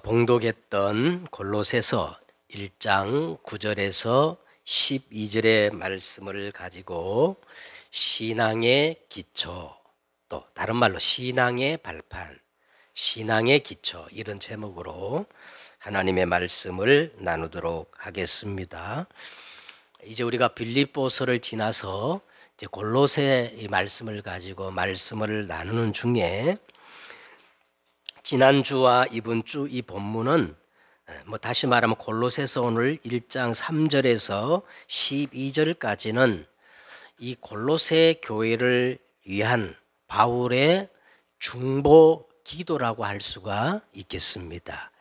봉독했던 골로새서 1장 9절에서 12절의 말씀을 가지고 신앙의 기초, 또 다른 말로 신앙의 발판, 신앙의 기초, 이런 제목으로 하나님의 말씀을 나누도록 하겠습니다. 이제 우리가 빌립보서를 지나서 이제 골로새 말씀을 가지고 말씀을 나누는 중에 지난주와 이번 주 이 본문은 다시 말하면 골로새서 오늘 1장 3절에서 12절까지는 이 골로새 교회를 위한 바울의 중보 기도라고 할 수가 있겠습니다.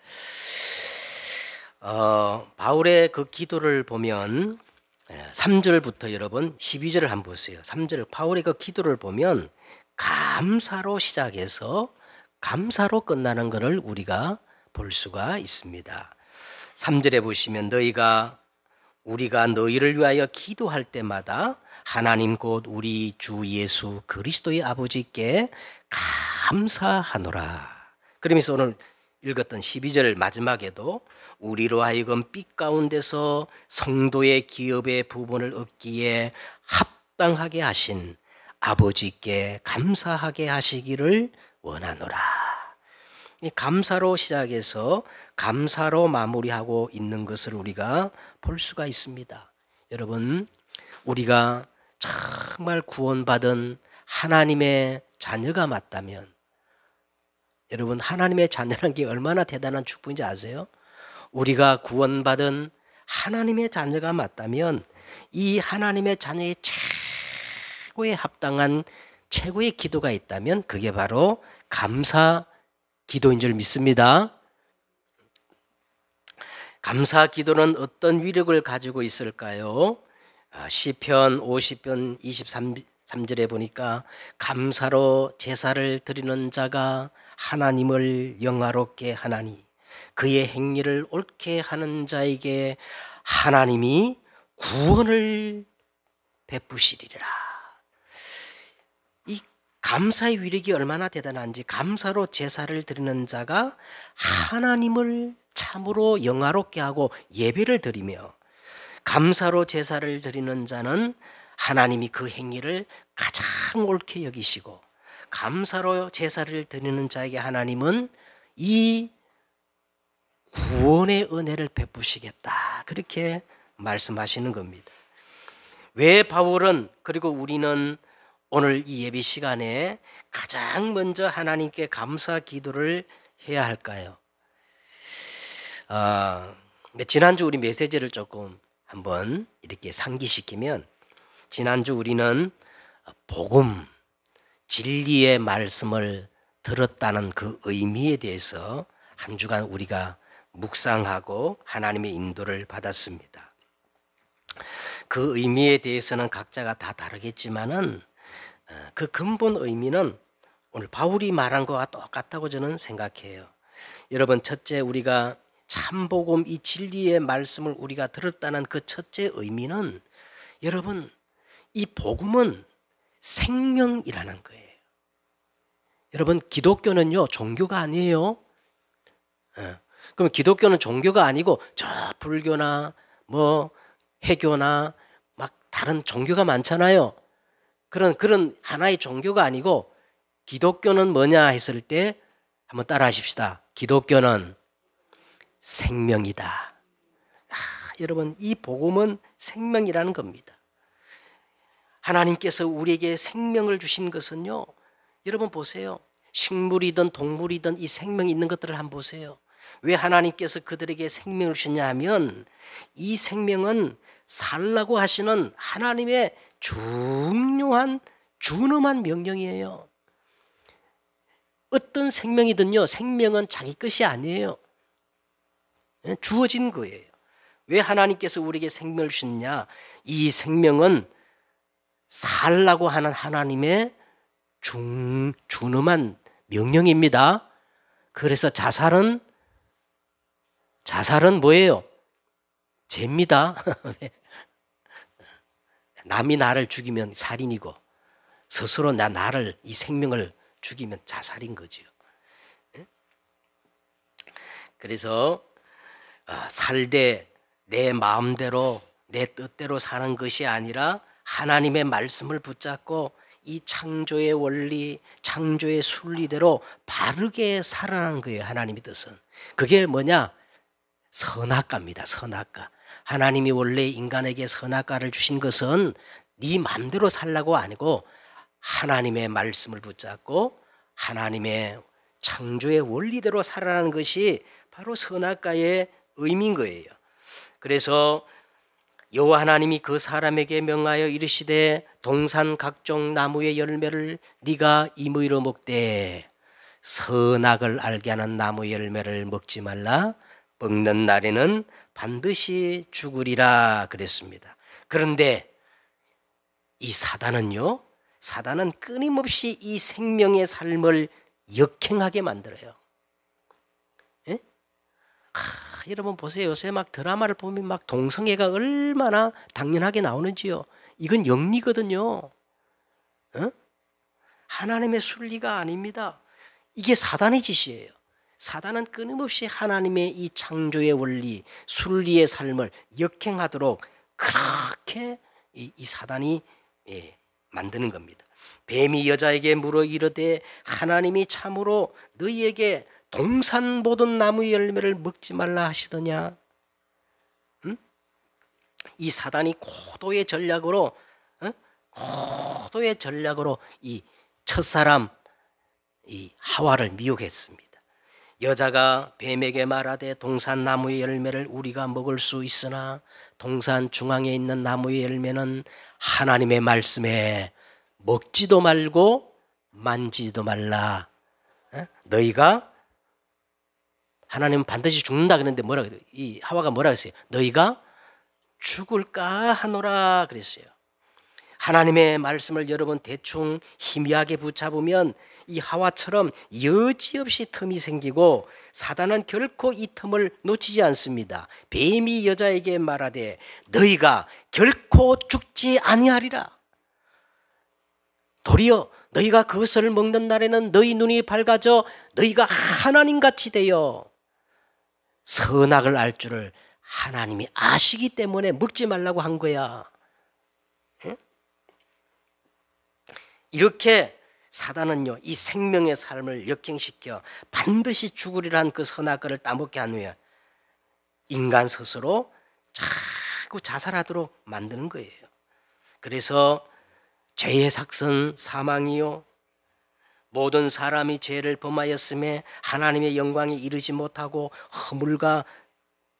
바울의 그 기도를 보면 3절부터 여러분 12절을 한번 보세요. 3절 바울의 그 기도를 보면 감사로 시작해서 감사로 끝나는 것을 우리가 볼 수가 있습니다. 3절에 보시면 우리가 너희를 위하여 기도할 때마다 하나님 곧 우리 주 예수 그리스도의 아버지께 감사하노라. 그러면서 오늘 읽었던 12절 마지막에도 우리로 하여금 빛 가운데서 성도의 기업의 부분을 얻기에 합당하게 하신 아버지께 감사하게 하시기를 원하노라. 이 감사로 시작해서 감사로 마무리하고 있는 것을 우리가 볼 수가 있습니다. 여러분, 우리가 정말 구원받은 하나님의 자녀가 맞다면, 여러분 하나님의 자녀라는 게 얼마나 대단한 축복인지 아세요? 우리가 구원받은 하나님의 자녀가 맞다면 이 하나님의 자녀의 최고에 합당한 최고의 기도가 있다면 그게 바로 감사 기도인 줄 믿습니다. 감사 기도는 어떤 위력을 가지고 있을까요? 시편 50편 23절에 보니까 감사로 제사를 드리는 자가 하나님을 영화롭게 하나니 그의 행위를 옳게 하는 자에게 하나님이 구원을 베푸시리라. 이 감사의 위력이 얼마나 대단한지, 감사로 제사를 드리는 자가 하나님을 참으로 영화롭게 하고 예배를 드리며, 감사로 제사를 드리는 자는 하나님이 그 행위를 가장 옳게 여기시고, 감사로 제사를 드리는 자에게 하나님은 이 구원의 은혜를 베푸시겠다, 그렇게 말씀하시는 겁니다. 왜 바울은, 그리고 우리는 오늘 이 예배 시간에 가장 먼저 하나님께 감사 기도를 해야 할까요? 지난주 우리 메시지를 조금 한번 이렇게 상기시키면, 지난주 우리는 복음, 진리의 말씀을 들었다는 그 의미에 대해서 한 주간 우리가 묵상하고 하나님의 인도를 받았습니다. 그 의미에 대해서는 각자가 다 다르겠지만은 그 근본 의미는 오늘 바울이 말한 것과 똑같다고 저는 생각해요. 여러분, 첫째, 우리가 참복음, 이 진리의 말씀을 우리가 들었다는 그 첫째 의미는, 여러분, 이 복음은 생명이라는 거예요. 여러분, 기독교는요 종교가 아니에요. 그럼 기독교는 종교가 아니고 저 불교나 뭐 해교나 막 다른 종교가 많잖아요. 그런 하나의 종교가 아니고, 기독교는 뭐냐 했을 때 한번 따라 하십시다. 기독교는 생명이다. 여러분, 이 복음은 생명이라는 겁니다. 하나님께서 우리에게 생명을 주신 것은요, 여러분 보세요. 식물이든 동물이든 이 생명이 있는 것들을 한번 보세요. 왜 하나님께서 그들에게 생명을 주셨냐 하면, 이 생명은 살라고 하시는 하나님의 중요한 준엄한 명령이에요. 어떤 생명이든요, 생명은 자기 것이 아니에요. 주어진 거예요. 왜 하나님께서 우리에게 생명을 주셨냐? 이 생명은 살라고 하는 하나님의 준엄한 명령입니다. 그래서 자살은 뭐예요? 죄입니다. 남이 나를 죽이면 살인이고, 스스로 나를, 이 생명을 죽이면 자살인 거죠. 그래서 살되 내 마음대로 내 뜻대로 사는 것이 아니라 하나님의 말씀을 붙잡고 이 창조의 원리, 창조의 순리대로 바르게 살아가는 거예요. 하나님의 뜻은. 그게 뭐냐? 선악과입니다. 선악과. 하나님이 원래 인간에게 선악과를 주신 것은 네 마음대로 살라고 아니고 하나님의 말씀을 붙잡고 하나님의 창조의 원리대로 살아가는 것이 바로 선악과의 의미인 거예요. 그래서 여호와 하나님이 그 사람에게 명하여 이르시되 동산 각종 나무의 열매를 네가 임의로 먹되 선악을 알게 하는 나무의 열매를 먹지 말라. 먹는 날에는 반드시 죽으리라 그랬습니다. 그런데 이 사단은요, 사단은 끊임없이 이 생명의 삶을 역행하게 만들어요. 예? 여러분 보세요. 요새 막 드라마를 보면 막 동성애가 얼마나 당연하게 나오는지요. 이건 영리거든요. 하나님의 순리가 아닙니다. 이게 사단의 짓이에요. 사단은 끊임없이 하나님의 이 창조의 원리, 순리의 삶을 역행하도록 그렇게 이 사단이 만드는 겁니다. 뱀이 여자에게 물어 이르되 하나님이 참으로 너희에게 동산 모든 나무의 열매를 먹지 말라 하시더냐. 이 사단이 고도의 전략으로 이 첫사람 이 하와를 미혹했습니다. 여자가 뱀에게 말하되 동산 나무의 열매를 우리가 먹을 수 있으나 동산 중앙에 있는 나무의 열매는 하나님의 말씀에 먹지도 말고 만지지도 말라. 너희가 하나님은 반드시 죽는다 그랬는데 뭐라 그래요? 이 하와가 뭐라 그랬어요? 너희가 죽을까 하노라 그랬어요. 하나님의 말씀을 여러분 대충 희미하게 붙잡으면 이 하와처럼 여지없이 틈이 생기고 사단은 결코 이 틈을 놓치지 않습니다. 뱀이 여자에게 말하되 너희가 결코 죽지 아니하리라. 도리어 너희가 그것을 먹는 날에는 너희 눈이 밝아져 너희가 하나님같이 되어 선악을 알 줄을 하나님이 아시기 때문에 먹지 말라고 한 거야. 응? 이렇게 사단은요, 이 생명의 삶을 역행시켜 반드시 죽으리란 그 선악과를 따먹게 한 후에 인간 스스로 자꾸 자살하도록 만드는 거예요. 그래서 죄의 삭은 사망이요 모든 사람이 죄를 범하였음에 하나님의 영광에 이르지 못하고 허물과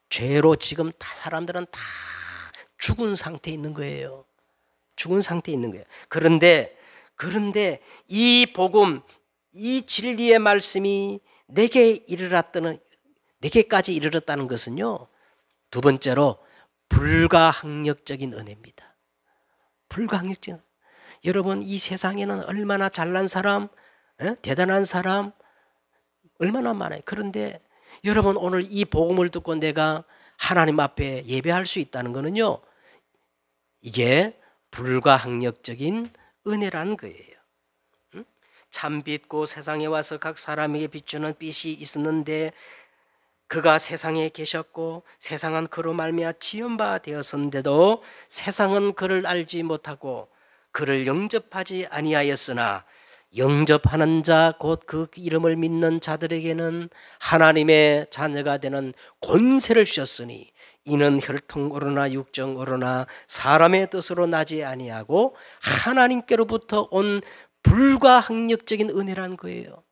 죄로 지금 다 사람들은 다 죽은 상태에 있는 거예요. 죽은 상태에 있는 거예요. 그런데 이 복음, 이 진리의 말씀이 내게까지 이르렀다는 것은요, 두 번째로 불가항력적인 은혜입니다. 불가항력적인. 여러분, 이 세상에는 얼마나 잘난 사람, 대단한 사람 얼마나 많아요. 그런데 여러분, 오늘 이 복음을 듣고 내가 하나님 앞에 예배할 수 있다는 것은요, 이게 불가항력적인 은혜라는 거예요. 참 빛고 세상에 와서 각 사람에게 비추는 빛이 있었는데 그가 세상에 계셨고 세상은 그로 말미암아 지은 바 되었는데도 세상은 그를 알지 못하고 그를 영접하지 아니하였으나 영접하는 자 곧 그 이름을 믿는 자들에게는 하나님의 자녀가 되는 권세를 주셨으니 이는 혈통으로나 육정으로나 사람의 뜻으로 나지 아니하고 하나님께로부터 온 불가항력적인 은혜라는 거예요.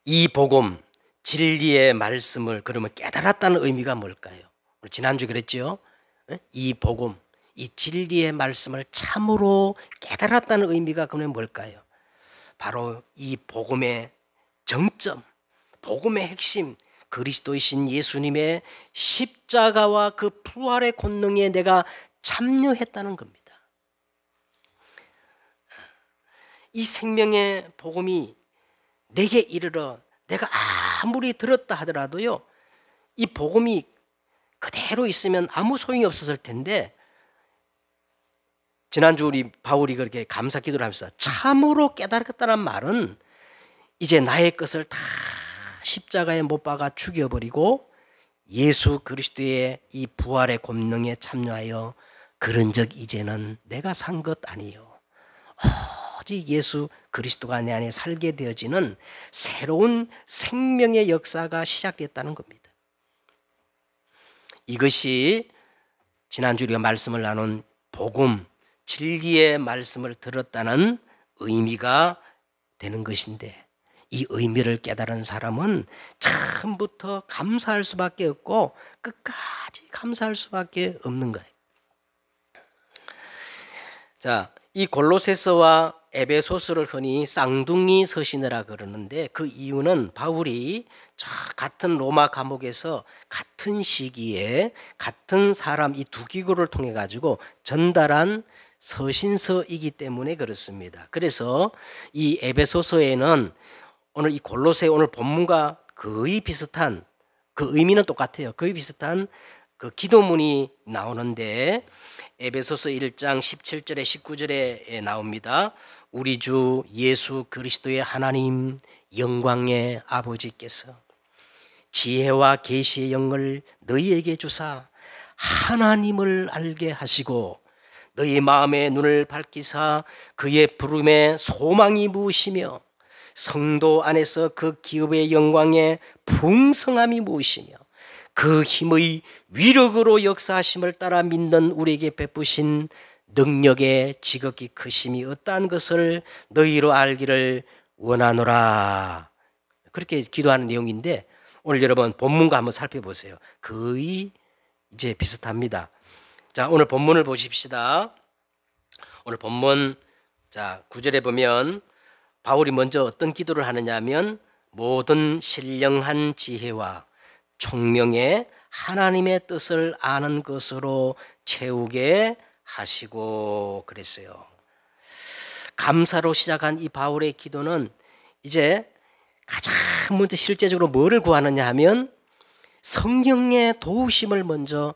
이 복음, 진리의 말씀을 그러면 깨달았다는 의미가 뭘까요? 지난주에 그랬죠. 이 복음, 이 진리의 말씀을 참으로 깨달았다는 의미가 그러면 뭘까요? 바로 이 복음의 정점, 복음의 핵심, 그리스도이신 예수님의 십자가와 그 부활의 권능에 내가 참여했다는 겁니다. 이 생명의 복음이 내게 이르러 내가 아무리 들었다 하더라도요, 이 복음이 그대로 있으면 아무 소용이 없었을 텐데 지난주 우리 바울이 그렇게 감사 기도를 하면서 참으로 깨달았다는 말은 이제 나의 것을 다 십자가에 못 박아 죽여버리고 예수 그리스도의 이 부활의 권능에 참여하여 그런 적 이제는 내가 산 것 아니요 오직 예수 그리스도가 내 안에 살게 되어지는 새로운 생명의 역사가 시작됐다는 겁니다. 이것이 지난주 우리가 말씀을 나눈 복음, 진리의 말씀을 들었다는 의미가 되는 것인데, 이 의미를 깨달은 사람은 처음부터 감사할 수밖에 없고 끝까지 감사할 수밖에 없는 거예요. 자, 이 골로새서와 에베소서를 흔히 쌍둥이 서신이라 그러는데, 그 이유는 바울이 같은 로마 감옥에서 같은 시기에 같은 사람 이 두 기구를 통해 가지고 전달한 서신서이기 때문에 그렇습니다. 그래서 이 에베소서에는 오늘 이 골로새 오늘 본문과 거의 비슷한, 그 의미는 똑같아요. 거의 비슷한 그 기도문이 나오는데, 에베소서 1장 17절에 19절에 나옵니다. 우리 주 예수 그리스도의 하나님 영광의 아버지께서 지혜와 계시의 영을 너희에게 주사 하나님을 알게 하시고 너희 마음의 눈을 밝히사 그의 부름에 소망이 무엇이며 성도 안에서 그 기업의 영광의 풍성함이 무엇이며 그 힘의 위력으로 역사하심을 따라 믿는 우리에게 베푸신 능력의 지극히 크심이 어떠한 것을 너희로 알기를 원하노라. 그렇게 기도하는 내용인데, 오늘 여러분 본문과 한번 살펴보세요. 거의 이제 비슷합니다. 자, 오늘 본문을 보십시다. 오늘 본문, 자, 9절에 보면 바울이 먼저 어떤 기도를 하느냐 하면 모든 신령한 지혜와 총명에 하나님의 뜻을 아는 것으로 채우게 하시고 그랬어요. 감사로 시작한 이 바울의 기도는 이제 가장 먼저 실제적으로 뭐를 구하느냐 하면 성령의 도우심을 먼저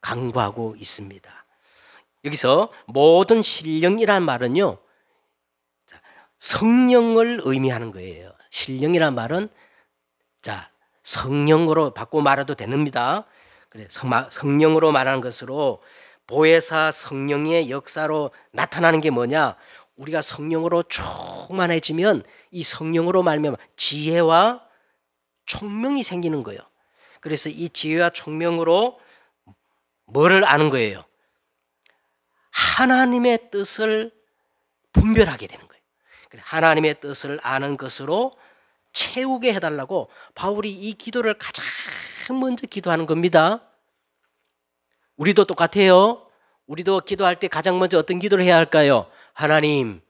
간구하고 있습니다. 여기서 모든 신령이란 말은요, 성령을 의미하는 거예요. 신령이란 말은 자, 성령으로 바꾸고 말해도 됩니다. 그래, 성령으로 말하는 것으로 보혜사 성령의 역사로 나타나는 게 뭐냐? 우리가 성령으로 충만해지면 이 성령으로 말미암아 지혜와 총명이 생기는 거예요. 그래서 이 지혜와 총명으로 뭐를 아는 거예요? 하나님의 뜻을 분별하게 되는 거예요. 하나님의 뜻을 아는 것으로 채우게 해달라고 바울이 이 기도를 가장 먼저 기도하는 겁니다. 우리도 똑같아요. 우리도 기도할 때 가장 먼저 어떤 기도를 해야 할까요? 하나님,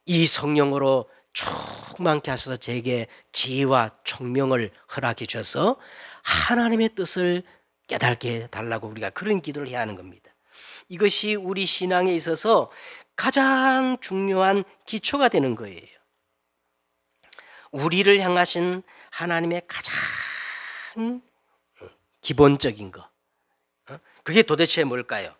이 성령으로 충만케 하셔서 제게 지혜와 총명을 허락해 주셔서 하나님의 뜻을 깨닫게 해달라고 우리가 그런 기도를 해야 하는 겁니다. 이것이 우리 신앙에 있어서 가장 중요한 기초가 되는 거예요. 우리를 향하신 하나님의 가장 기본적인 거, 그게 도대체 뭘까요?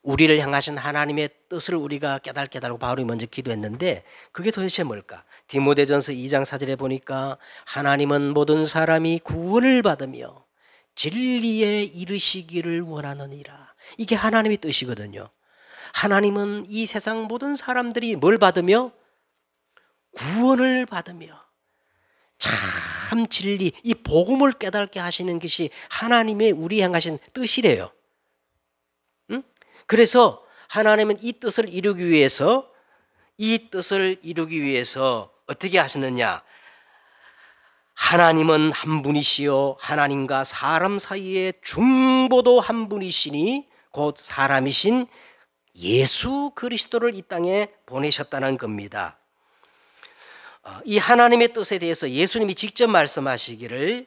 우리를 향하신 하나님의 뜻을 우리가 깨닫게 해달라고 바울이 먼저 기도했는데, 그게 도대체 뭘까? 디모데전서 2장 4절에 보니까 하나님은 모든 사람이 구원을 받으며 진리에 이르시기를 원하느니라. 이게 하나님의 뜻이거든요. 하나님은 이 세상 모든 사람들이 뭘 받으며? 구원을 받으며 참 진리, 이 복음을 깨닫게 하시는 것이 하나님의 우리 향하신 뜻이래요. 그래서 하나님은 이 뜻을 이루기 위해서 어떻게 하시느냐? 하나님은 한 분이시요 하나님과 사람 사이에 중보도 한 분이시니 곧 사람이신 예수 그리스도를 이 땅에 보내셨다는 겁니다. 이 하나님의 뜻에 대해서 예수님이 직접 말씀하시기를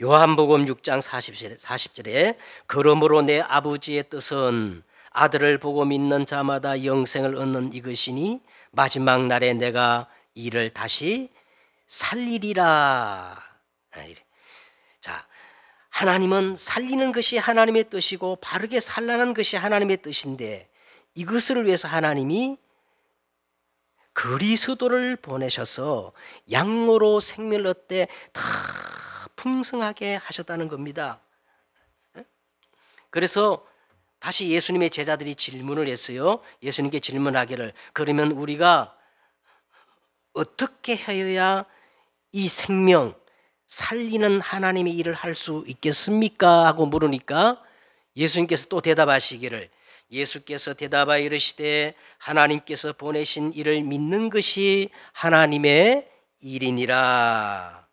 요한복음 6장 40절에 그러므로 내 아버지의 뜻은 아들을 보고 믿는 자마다 영생을 얻는 이것이니 마지막 날에 내가 이를 다시 살리리라. 자, 하나님은 살리는 것이 하나님의 뜻이고 바르게 살라는 것이 하나님의 뜻인데, 이것을 위해서 하나님이 그리스도를 보내셔서 양으로 생명을 얻되 다 풍성하게 하셨다는 겁니다. 그래서 다시 예수님의 제자들이 질문을 했어요. 예수님께 질문하기를, 그러면 우리가 어떻게 하여야 이 생명 살리는 하나님의 일을 할 수 있겠습니까? 하고 물으니까 예수님께서 또 대답하시기를, 예수께서 대답하여 이르시되 하나님께서 보내신 이를 믿는 것이 하나님의 일이니라.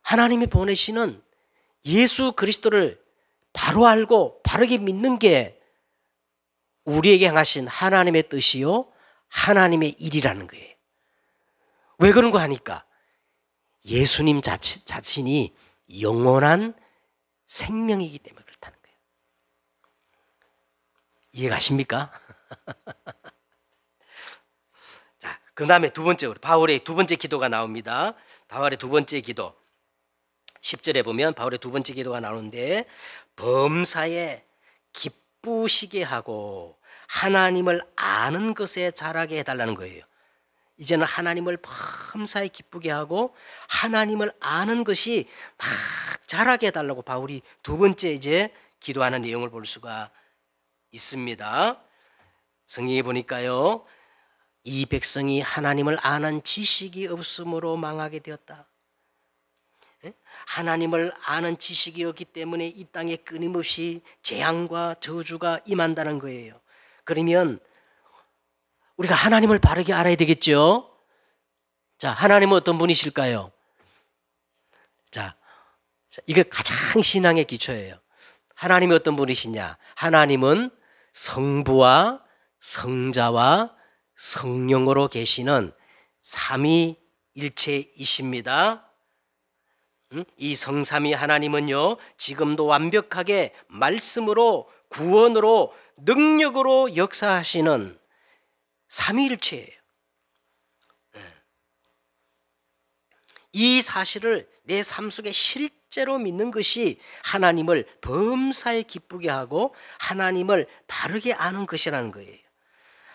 하나님이 보내시는 예수 그리스도를 바로 알고 바르게 믿는 게 우리에게 향하신 하나님의 뜻이요 하나님의 일이라는 거예요. 왜 그런가 하니까 예수님 자신이 영원한 생명이기 때문에 그렇다는 거예요. 이해가십니까? 자, 그 다음에 두 번째, 바울의 두 번째 기도가 나옵니다. 바울의 두 번째 기도 10절에 보면 바울의 두 번째 기도가 나오는데, 범사에 기쁘시게 하고 하나님을 아는 것에 자라게 해달라는 거예요. 이제는 하나님을 범사에 기쁘게 하고 하나님을 아는 것이 막 자라게 해달라고 바울이 두 번째 이제 기도하는 내용을 볼 수가 있습니다. 성경에 보니까요, 이 백성이 하나님을 아는 지식이 없으므로 망하게 되었다. 하나님을 아는 지식이 없기 때문에 이 땅에 끊임없이 재앙과 저주가 임한다는 거예요. 그러면 우리가 하나님을 바르게 알아야 되겠죠. 자, 하나님은 어떤 분이실까요? 자, 이게 가장 신앙의 기초예요. 하나님이 어떤 분이시냐? 하나님은 성부와 성자와 성령으로 계시는 삼위일체이십니다. 이 성삼위 하나님은요, 지금도 완벽하게 말씀으로, 구원으로, 능력으로 역사하시는 삼위일체예요. 이 사실을 내 삶 속에 실제로 믿는 것이 하나님을 범사에 기쁘게 하고 하나님을 바르게 아는 것이라는 거예요.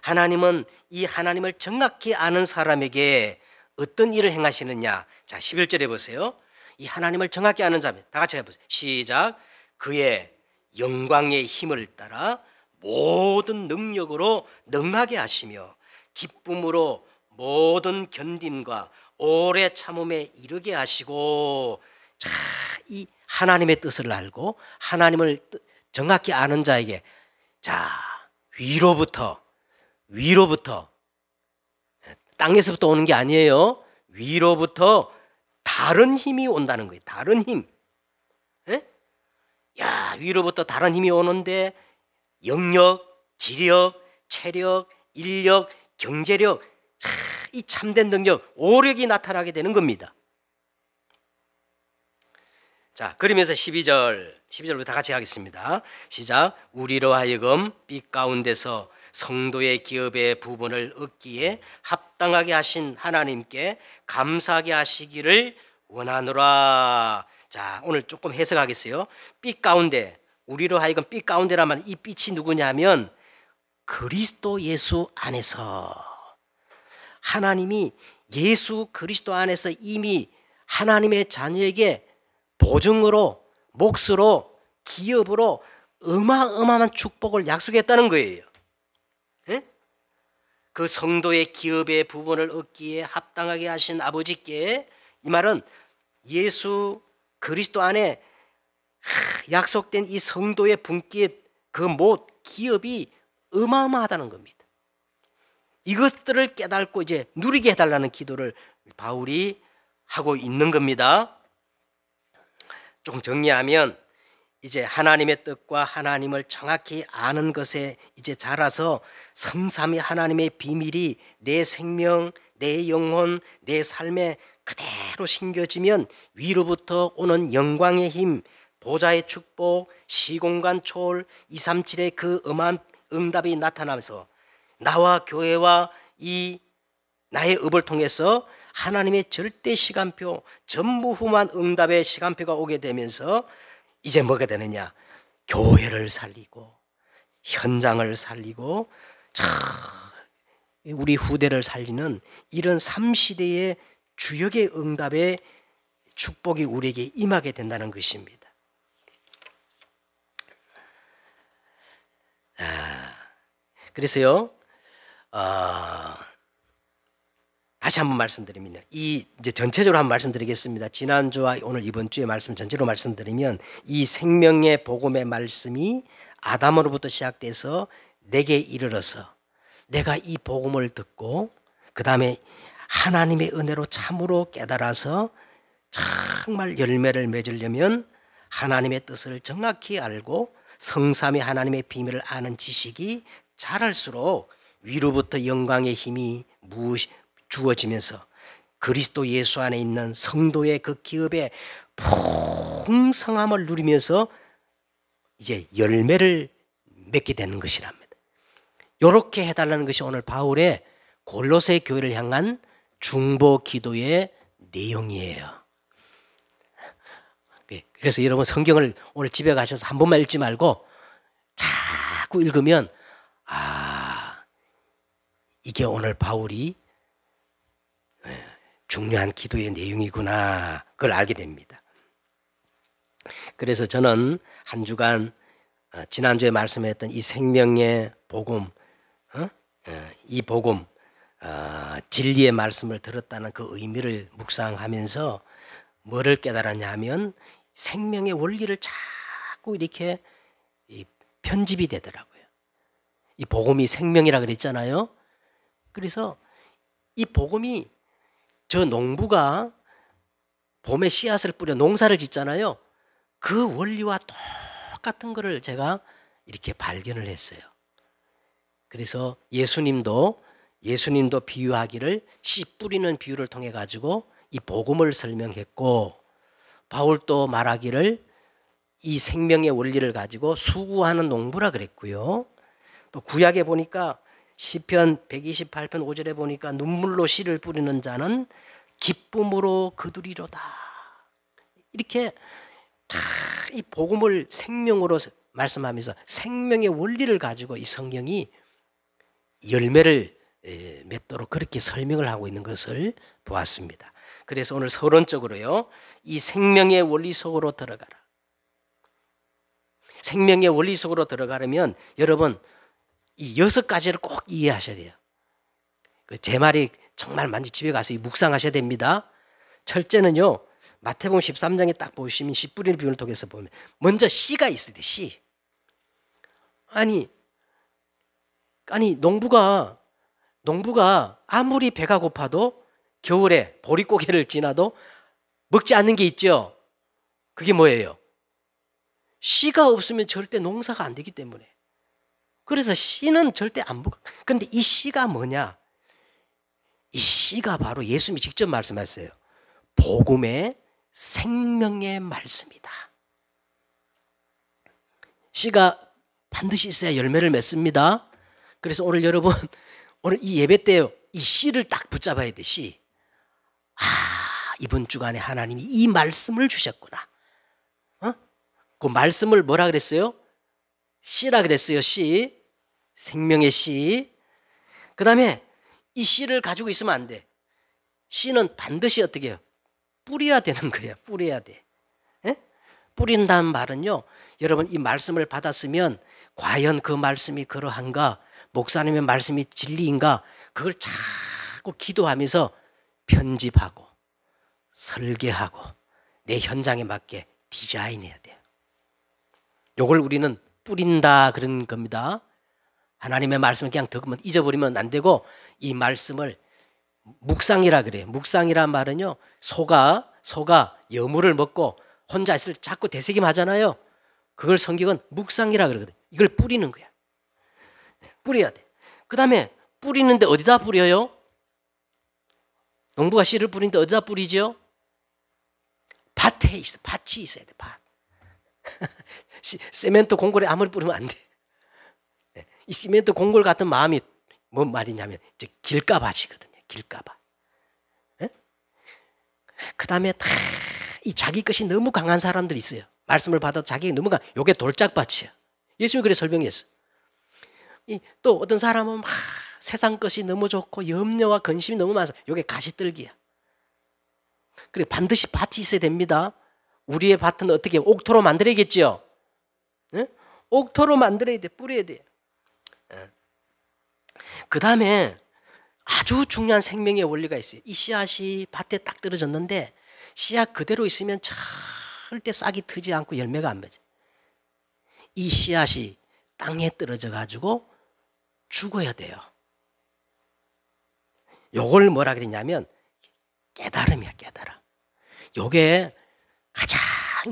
하나님은 이 하나님을 정확히 아는 사람에게 어떤 일을 행하시느냐. 자, 11절에 보세요. 이 하나님을 정확히 아는 자면, 다 같이 해보세요. 시작. 그의 영광의 힘을 따라 모든 능력으로 능하게 하시며 기쁨으로 모든 견딤과 오래 참음에 이르게 하시고. 자, 이 하나님의 뜻을 알고 하나님을 정확히 아는 자에게, 자, 위로부터 땅에서부터 오는 게 아니에요. 위로부터 다른 힘이 온다는 거예요. 다른 힘. 에? 야, 위로부터 다른 힘이 오는데 영력, 지력, 체력, 인력, 경제력, 이 참된 능력, 오력이 나타나게 되는 겁니다. 자, 그러면서 12절부터 다 같이 하겠습니다. 시작. 우리로 하여금 빛 가운데서 성도의 기업의 부분을 얻기에 합당하게 하신 하나님께 감사하게 하시기를 원하노라. 자, 오늘 조금 해석하겠어요. 빛 가운데, 우리로 하여금 빛 가운데라면 이 빛이 누구냐면 그리스도 예수 안에서, 하나님이 예수 그리스도 안에서 이미 하나님의 자녀에게 보증으로, 몫으로, 기업으로 어마어마한 축복을 약속했다는 거예요. 그 성도의 기업의 부분을 얻기에 합당하게 하신 아버지께, 이 말은 예수 그리스도 안에 약속된 이 성도의 분기의 그 못, 기업이 어마어마하다는 겁니다. 이것들을 깨닫고 이제 누리게 해달라는 기도를 바울이 하고 있는 겁니다. 조금 정리하면, 이제 하나님의 뜻과 하나님을 정확히 아는 것에 이제 자라서 성삼위 하나님의 비밀이 내 생명, 내 영혼, 내 삶에 그대로 심겨지면 위로부터 오는 영광의 힘, 보좌의 축복, 시공간 초월, 237의 그 엄한 응답이 나타나면서 나와 교회와 이 나의 업을 통해서 하나님의 절대 시간표, 전무후무한 응답의 시간표가 오게 되면서 이제 뭐가 되느냐? 교회를 살리고 현장을 살리고 우리 후대를 살리는 이런 3시대의 주역의 응답의 축복이 우리에게 임하게 된다는 것입니다. 그래서요, 다시 한번 말씀드립니다. 이제 전체적으로 한번 말씀드리겠습니다. 지난주와 오늘 이번 주의 말씀 전체로 말씀드리면 이 생명의 복음의 말씀이 아담으로부터 시작돼서 내게 이르러서 내가 이 복음을 듣고 그 다음에 하나님의 은혜로 참으로 깨달아서 정말 열매를 맺으려면 하나님의 뜻을 정확히 알고 성삼위 하나님의 비밀을 아는 지식이 자랄수록 위로부터 영광의 힘이 주어지면서 그리스도 예수 안에 있는 성도의 그 기업의 풍성함을 누리면서 이제 열매를 맺게 되는 것이랍니다. 이렇게 해달라는 것이 오늘 바울의 골로새 교회를 향한 중보 기도의 내용이에요. 그래서 여러분 성경을 오늘 집에 가셔서 한 번만 읽지 말고 자꾸 읽으면 이게 오늘 바울이 중요한 기도의 내용이구나 그걸 알게 됩니다. 그래서 저는 한 주간 지난주에 말씀했던 이 생명의 복음, 이 복음 진리의 말씀을 들었다는 그 의미를 묵상하면서 뭐를 깨달았냐 하면 생명의 원리를 자꾸 이렇게 편집이 되더라고요. 이 복음이 생명이라 그랬잖아요. 그래서 이 복음이 저 농부가 봄에 씨앗을 뿌려 농사를 짓잖아요. 그 원리와 똑같은 거를 제가 이렇게 발견을 했어요. 그래서 예수님도 비유하기를 씨 뿌리는 비유를 통해 가지고 이 복음을 설명했고 바울도 말하기를 이 생명의 원리를 가지고 수고하는 농부라 그랬고요. 또 구약에 보니까 시편 128편 5절에 보니까 눈물로 씨를 뿌리는 자는 기쁨으로 거두리로다. 이렇게 다 이 복음을 생명으로 말씀하면서 생명의 원리를 가지고 이 성경이 열매를 맺도록 그렇게 설명을 하고 있는 것을 보았습니다. 그래서 오늘 서론적으로요, 이 생명의 원리 속으로 들어가라. 생명의 원리 속으로 들어가려면 여러분 이 6가지를 꼭 이해하셔야 돼요. 제 말이 정말 많이 집에 가서 묵상하셔야 됩니다. 첫째는요, 마태복음 13장에 딱 보시면 씨 뿌리는 비유를 통해서 보면 먼저 씨가 있어야 돼. 씨. 아니 농부가 아무리 배가 고파도 겨울에 보릿고개를 지나도 먹지 않는 게 있죠. 그게 뭐예요? 씨가 없으면 절대 농사가 안 되기 때문에. 그래서 씨는 절대 안 먹어. 그런데 이 씨가 뭐냐? 이 씨가 바로 예수님이 직접 말씀하셨어요. 복음의 생명의 말씀이다. 씨가 반드시 있어야 열매를 맺습니다. 그래서 오늘 여러분 오늘 이 예배 때 이 씨를 딱 붙잡아야 돼. 씨. 이번 주간에 하나님이 이 말씀을 주셨구나. 그 말씀을 뭐라 그랬어요? 씨라 그랬어요. 씨. 생명의 씨. 그 다음에 이 씨를 가지고 있으면 안 돼. 씨는 반드시 어떻게 해요? 뿌려야 되는 거예요. 뿌려야 돼. 뿌린다는 말은요, 여러분 이 말씀을 받았으면 과연 그 말씀이 그러한가, 목사님의 말씀이 진리인가, 그걸 자꾸 기도하면서 편집하고 설계하고 내 현장에 맞게 디자인해야 돼요. 요걸 우리는 뿌린다 그런 겁니다. 하나님의 말씀을 그냥 듣으면 잊어버리면 안 되고 이 말씀을 묵상이라 그래요. 묵상이란 말은요, 소가 여물을 먹고 혼자 있을 때 자꾸 되새김하잖아요. 그걸 성경은 묵상이라 그러거든요. 이걸 뿌리는 거야. 뿌려야 돼. 그 다음에 뿌리는데 어디다 뿌려요? 농부가 씨를 뿌리는데 어디다 뿌리죠? 밭에 있어. 밭이 있어야 돼. 밭. 세멘트 공골에 아무리 뿌리면 안 돼. 이 시멘트 공골 같은 마음이 뭔 말이냐면 길가밭이거든요. 길가밭. 그 다음에 다 이 자기 것이 너무 강한 사람들이 있어요. 말씀을 받아도 자기 너무 강한, 요게 돌짝밭이야. 예수님이 그렇게 설명했어. 또 어떤 사람은 막 세상 것이 너무 좋고 염려와 근심이 너무 많아서 요게 가시떨기야. 그래 반드시 밭이 있어야 됩니다. 우리의 밭은 어떻게 옥토로 만들어야겠죠. 네? 옥토로 만들어야 돼. 뿌려야 돼. 그 다음에 아주 중요한 생명의 원리가 있어요. 이 씨앗이 밭에 딱 떨어졌는데 씨앗 그대로 있으면 절대 싹이 트지 않고 열매가 안 맺어. 이 씨앗이 땅에 떨어져 가지고 죽어야 돼요. 요걸 뭐라 그랬냐면 깨달음이야, 깨달음. 요게 가장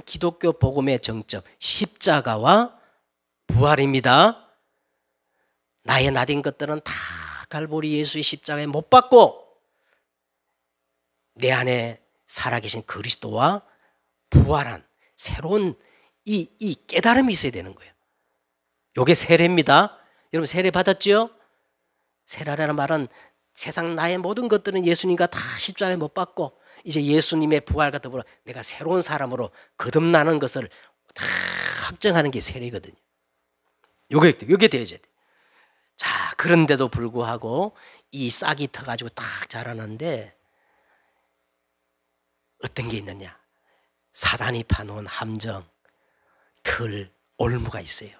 기독교 복음의 정점, 십자가와 부활입니다. 나의 나된 것들은 다 갈보리 예수의 십자가에 못 박고 내 안에 살아계신 그리스도와 부활한 새로운 이 깨달음이 있어야 되는 거예요. 요게 세례입니다. 여러분 세례 받았죠? 세례라는 말은 세상 나의 모든 것들은 예수님과 다 십자가에 못 박고 이제 예수님의 부활과 더불어 내가 새로운 사람으로 거듭나는 것을 다 확정하는 게 세례거든요. 요게 되어야 돼. 자, 그런데도 불구하고 이 싹이 터가지고 딱 자라는데 어떤 게 있느냐? 사단이 파놓은 함정, 털, 올무가 있어요.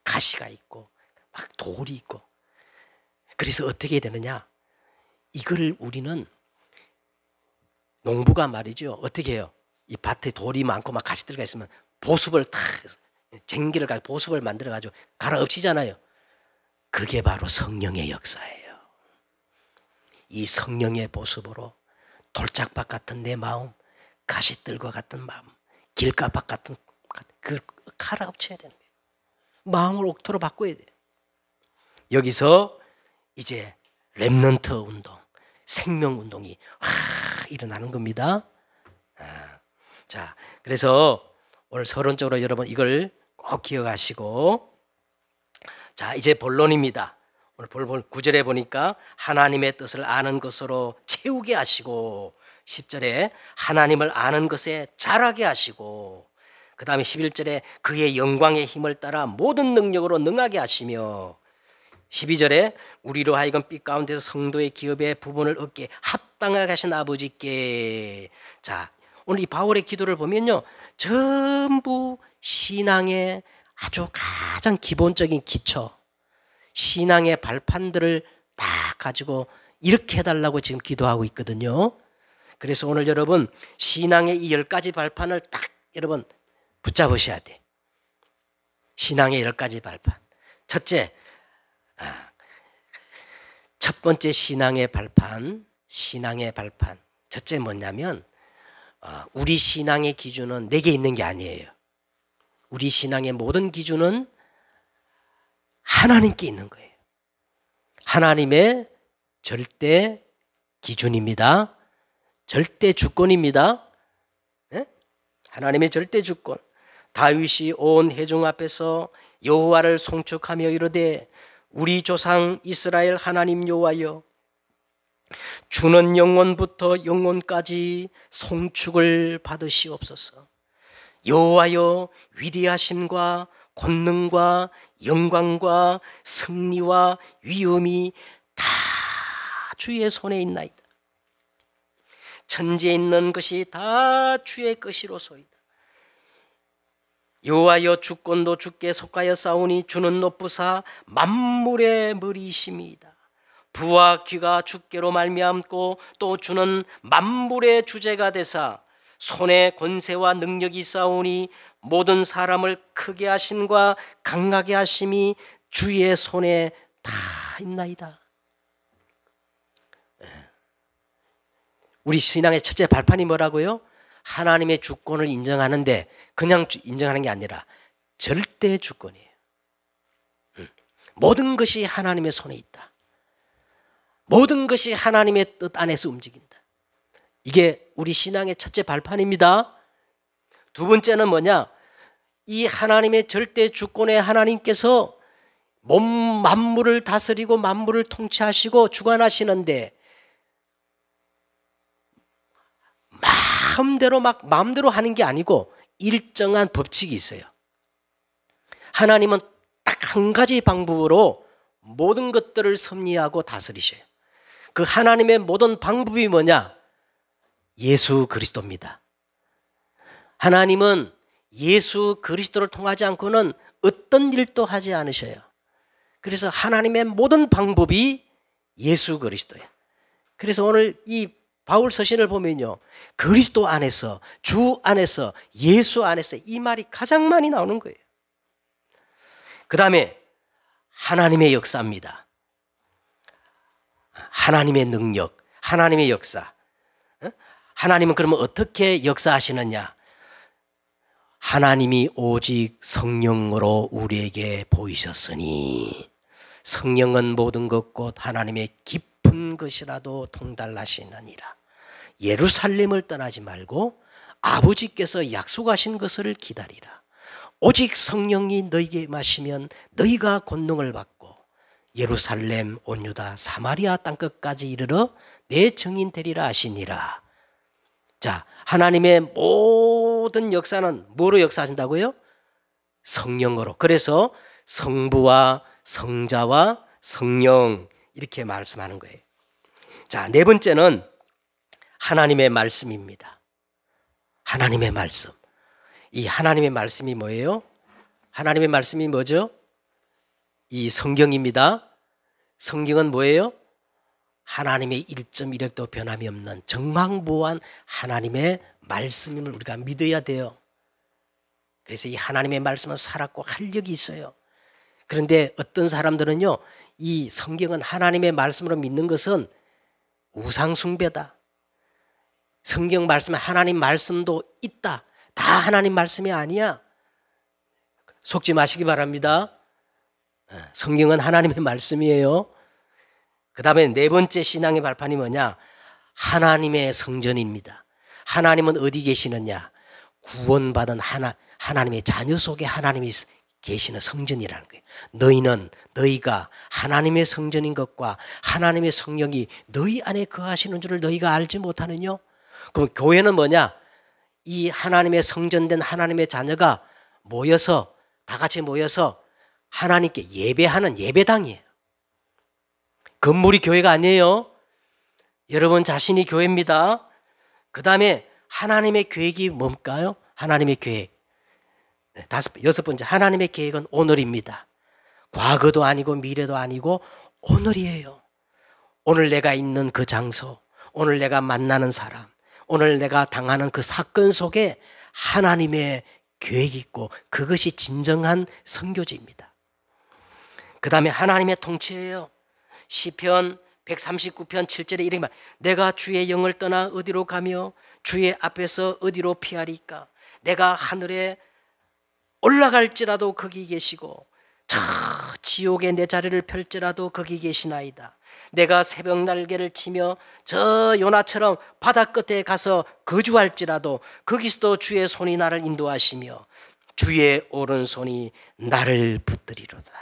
가시가 있고 막 돌이 있고. 그래서 어떻게 되느냐? 이걸 우리는 농부가 말이죠. 어떻게 해요? 이 밭에 돌이 많고 막 가시들가 있으면 보습을 탁 쟁기를 가지고 보습을 만들어 가지고 갈아엎치잖아요. 그게 바로 성령의 역사예요. 이 성령의 보습으로 돌짝밭 같은 내 마음, 가시들과 같은 마음, 길가밭 같은 그 갈아엎쳐야 되는 거예요. 마음을 옥토로 바꿔야 돼요. 여기서 이제 렘넌트 운동, 생명 운동이 일어나는 겁니다. 자, 그래서 오늘 서론적으로 여러분 이걸 꼭 기억하시고, 자 이제 본론입니다. 오늘 9절에 보니까 하나님의 뜻을 아는 것으로 채우게 하시고, 10절에 하나님을 아는 것에 자라게 하시고, 그 다음에 11절에 그의 영광의 힘을 따라 모든 능력으로 능하게 하시며, 12절에 우리로 하여금 빛 가운데서 성도의 기업의 부분을 얻게 합당하게 하신 아버지께. 자, 오늘 이 바울의 기도를 보면요, 전부 신앙의 아주 가장 기본적인 기초, 신앙의 발판들을 다 가지고 이렇게 해달라고 지금 기도하고 있거든요. 그래서 오늘 여러분 신앙의 이 10가지 발판을 딱 여러분 붙잡으셔야 돼. 신앙의 10가지 발판. 첫째, 첫 번째 신앙의 발판, 첫째 뭐냐면 우리 신앙의 기준은 내게 있는 게 아니에요. 우리 신앙의 모든 기준은 하나님께 있는 거예요. 하나님의 절대 기준입니다. 절대 주권입니다. 네? 하나님의 절대 주권. 다윗이 온 회중 앞에서 여호와를 송축하며 이르되 우리 조상 이스라엘 하나님 여호와여, 주는 영원부터 영원까지 송축을 받으시옵소서. 여호와여, 위대하심과 권능과 영광과 승리와 위엄이 다 주의 손에 있나이다. 천지에 있는 것이 다 주의 것이로소이다. 여호와여, 주권도 주께 속하여 싸우니 주는 높으사 만물의 머리이심이다. 부와 귀가 주께로 말미암고 또 주는 만물의 주제가 되사 손에 권세와 능력이 싸우니 모든 사람을 크게 하심과 강하게 하심이 주의 손에 다 있나이다. 우리 신앙의 첫째 발판이 뭐라고요? 하나님의 주권을 인정하는데 그냥 인정하는 게 아니라 절대 주권이에요. 모든 것이 하나님의 손에 있다. 모든 것이 하나님의 뜻 안에서 움직인다. 이게 우리 신앙의 첫째 발판입니다. 두 번째는 뭐냐? 이 하나님의 절대 주권의 하나님께서 만물을 다스리고 만물을 통치하시고 주관하시는데 마음대로 하는 게 아니고 일정한 법칙이 있어요. 하나님은 딱 한 가지 방법으로 모든 것들을 섭리하고 다스리셔요. 그 하나님의 모든 방법이 뭐냐? 예수 그리스도입니다. 하나님은 예수 그리스도를 통하지 않고는 어떤 일도 하지 않으셔요. 그래서 하나님의 모든 방법이 예수 그리스도예요. 그래서 오늘 이 바울 서신을 보면요, 그리스도 안에서, 주 안에서, 예수 안에서 이 말이 가장 많이 나오는 거예요. 그 다음에 하나님의 역사입니다. 하나님의 능력, 하나님의 역사. 하나님은 그러면 어떻게 역사하시느냐? 하나님이 오직 성령으로 우리에게 보이셨으니 성령은 모든 것 곧 하나님의 깊은 것이라도 통달하시느니라. 예루살렘을 떠나지 말고 아버지께서 약속하신 것을 기다리라. 오직 성령이 너희에게 임하시면 너희가 권능을 받고 예루살렘, 온 유다, 사마리아 땅끝까지 이르러 내 증인 되리라 하시니라. 자, 하나님의 모든 역사는 뭐로 역사하신다고요? 성령으로. 그래서 성부와 성자와 성령 이렇게 말씀하는 거예요. 자, 네 번째는 하나님의 말씀입니다. 하나님의 말씀. 이 하나님의 말씀이 뭐예요? 하나님의 말씀이 뭐죠? 이 성경입니다. 성경은 뭐예요? 하나님의 1.1획도 변함이 없는 정황무한 하나님의 말씀임을 우리가 믿어야 돼요. 그래서 이 하나님의 말씀은 살았고 활력이 있어요. 그런데 어떤 사람들은요, 이 성경은 하나님의 말씀으로 믿는 것은 우상숭배다. 성경 말씀에 하나님 말씀도 있다. 다 하나님 말씀이 아니야. 속지 마시기 바랍니다. 성경은 하나님의 말씀이에요. 그 다음에 네 번째 신앙의 발판이 뭐냐? 하나님의 성전입니다. 하나님은 어디 계시느냐? 구원받은 하나님의 자녀 속에 하나님이 계시는 성전이라는 거예요. 너희가 하나님의 성전인 것과 하나님의 성령이 너희 안에 거하시는 줄을 너희가 알지 못하느냐? 그럼 교회는 뭐냐? 이 하나님의 성전된 하나님의 자녀가 다 같이 모여서 하나님께 예배하는 예배당이에요. 건물이 교회가 아니에요. 여러분 자신이 교회입니다. 그 다음에 하나님의 계획이 뭘까요? 하나님의 계획. 여섯 번째, 하나님의 계획은 오늘입니다. 과거도 아니고 미래도 아니고 오늘이에요. 오늘 내가 있는 그 장소, 오늘 내가 만나는 사람, 오늘 내가 당하는 그 사건 속에 하나님의 계획이 있고 그것이 진정한 선교지입니다. 그 다음에 하나님의 통치예요. 시편 139편 7절에 이렇게 말, 내가 주의 영을 떠나 어디로 가며 주의 앞에서 어디로 피하리까? 내가 하늘에 올라갈지라도 거기 계시고 저 지옥에 내 자리를 펼지라도 거기 계시나이다. 내가 새벽 날개를 치며 저 요나처럼 바다 끝에 가서 거주할지라도 거기서도 주의 손이 나를 인도하시며 주의 오른손이 나를 붙들이로다.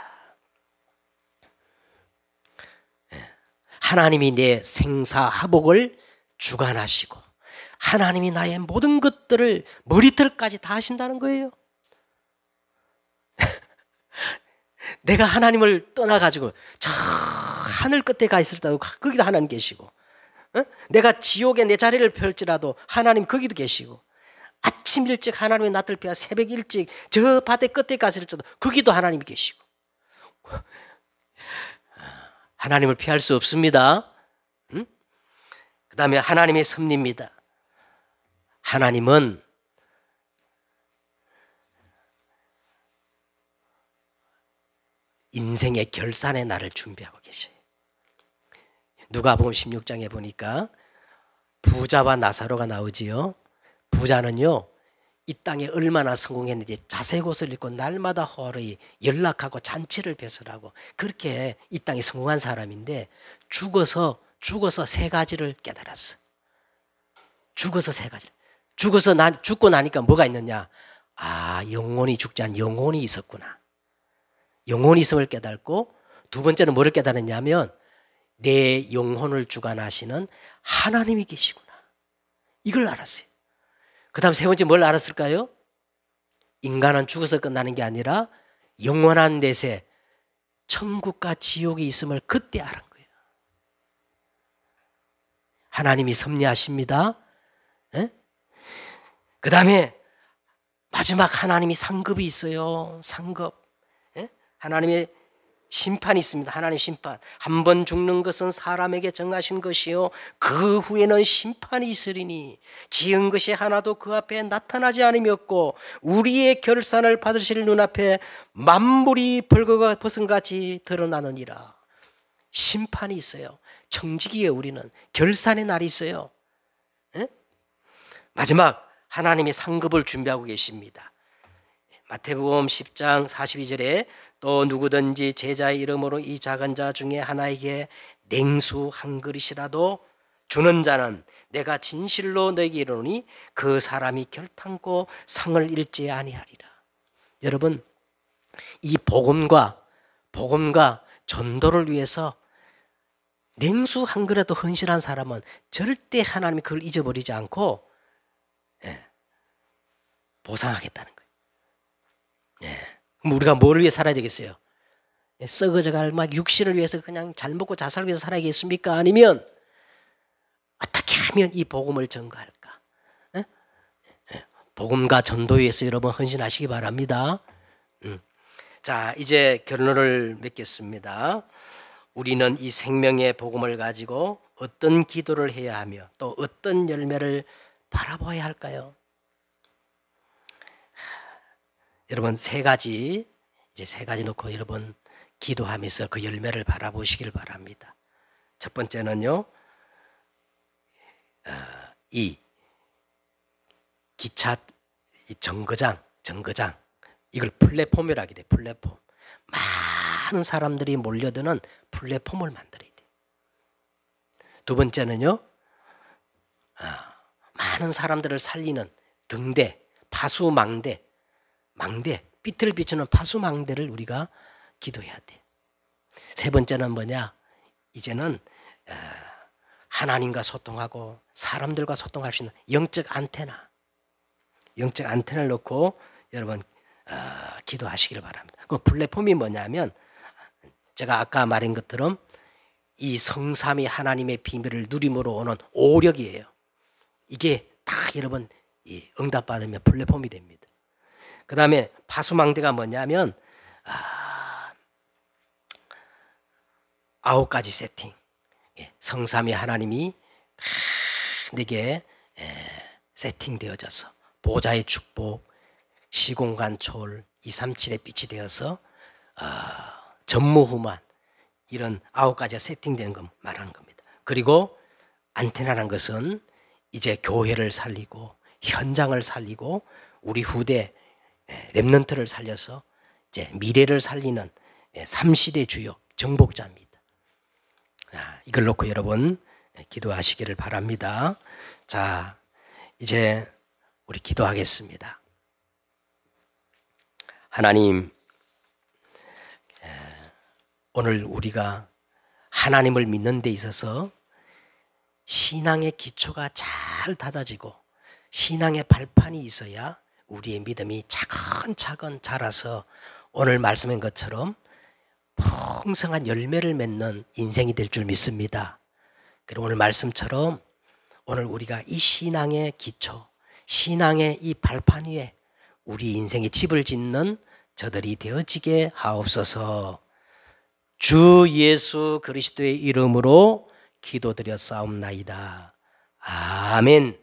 하나님이 내 생사하복을 주관하시고 하나님이 나의 모든 것들을 머리털까지 다 하신다는 거예요. 내가 하나님을 떠나가지고 저 하늘 끝에 가 있을 때도 거기도 하나님 계시고, 내가 지옥에 내 자리를 펼지라도 하나님 거기도 계시고, 아침 일찍 하나님의 낯을 피하 새벽 일찍 저 바다 끝에 갔을 때도 거기도 하나님이 계시고, 하나님을 피할 수 없습니다. 그 다음에 하나님의 섭리입니다. 하나님은 인생의 결산의 날을 준비하고 계셔요. 누가복음 16장에 보니까 부자와 나사로가 나오지요. 부자는요, 이 땅에 얼마나 성공했는지 자색 옷을 입고 날마다 홀히 연락하고 잔치를 배설하고 그렇게 이 땅에 성공한 사람인데 죽어서 세 가지를 깨달았어. 죽어서 세 가지. 죽고 나니까 뭐가 있느냐? 아, 영혼이 죽지 않은 영혼이 있었구나. 영혼이 있음을 깨닫고, 두 번째는 뭐를 깨달았냐면 내 영혼을 주관하시는 하나님이 계시구나. 이걸 알았어요. 그 다음 세 번째 뭘 알았을까요? 인간은 죽어서 끝나는 게 아니라 영원한 내세, 천국과 지옥이 있음을 그때 알은 거예요. 하나님이 섭리하십니다. 그 다음에 마지막 하나님이 상급이 있어요. 상급. 하나님의 심판이 있습니다. 하나님 심판. 한 번 죽는 것은 사람에게 정하신 것이요 그 후에는 심판이 있으리니 지은 것이 하나도 그 앞에 나타나지 않음이었고 우리의 결산을 받으실 눈앞에 만물이 벌거가 벗은같이 드러나느니라. 심판이 있어요. 청지기예요. 우리는 결산의 날이 있어요. 마지막 하나님이 상급을 준비하고 계십니다. 마태복음 10장 42절에 또 누구든지 제자의 이름으로 이 작은 자 중에 하나에게 냉수 한 그릇이라도 주는 자는 내가 진실로 너에게 이르노니 그 사람이 결탄코 상을 잃지 아니하리라. 여러분, 이 복음과 전도를 위해서 냉수 한 그릇도 헌신한 사람은 절대 하나님이 그걸 잊어버리지 않고 보상하겠다는 거예요. 그럼 우리가 뭐를 위해 살아야 되겠어요? 썩어져갈 막 육신을 위해서 그냥 잘 먹고 잘 살기 위해서 살아야겠습니까? 아니면 어떻게 하면 이 복음을 전가할까? 복음과 전도에 위해서 여러분 헌신하시기 바랍니다. 자, 이제 결론을 맺겠습니다. 우리는 이 생명의 복음을 가지고 어떤 기도를 해야 하며 또 어떤 열매를 바라봐야 할까요? 여러분 세 가지 놓고 여러분 기도하면서 그 열매를 바라보시길 바랍니다. 첫 번째는요, 이 기차 정거장 이걸 플랫폼이라고 그래요. 플랫폼. 많은 사람들이 몰려드는 플랫폼을 만들어야 돼요. 두 번째는요, 많은 사람들을 살리는 등대, 파수망대, 빛을 비추는 파수망대를 우리가 기도해야 돼. 세 번째는 뭐냐? 이제는 하나님과 소통하고 사람들과 소통할 수 있는 영적 안테나를 놓고 여러분 기도하시기를 바랍니다. 그 플랫폼이 뭐냐면 제가 아까 말한 것처럼 이 성삼위 하나님의 비밀을 누림으로 오는 오력이에요. 이게 다 여러분 응답받으면 플랫폼이 됩니다. 그 다음에 파수망대가 뭐냐면 9가지 세팅. 성삼위 하나님이 다 내게 세팅되어져서 보좌의 축복, 시공간 초월, 237의 빛이 되어서 전무후무한 이런 9가지가 세팅되는 것 말하는 겁니다. 그리고 안테나라는 것은 이제 교회를 살리고 현장을 살리고 우리 후대 렘넌트를 살려서 이제 미래를 살리는 3시대 주역 정복자입니다. 이걸 놓고 여러분 기도하시기를 바랍니다. 자, 이제 우리 기도하겠습니다. 하나님, 오늘 우리가 하나님을 믿는 데 있어서 신앙의 기초가 잘 다져지고 신앙의 발판이 있어야 우리의 믿음이 차근차근 자라서 오늘 말씀한 것처럼 풍성한 열매를 맺는 인생이 될 줄 믿습니다. 그리고 오늘 말씀처럼 오늘 우리가 이 신앙의 기초, 신앙의 이 발판 위에 우리 인생의 집을 짓는 저들이 되어지게 하옵소서. 주 예수 그리스도의 이름으로 기도드렸사옵나이다. 아멘.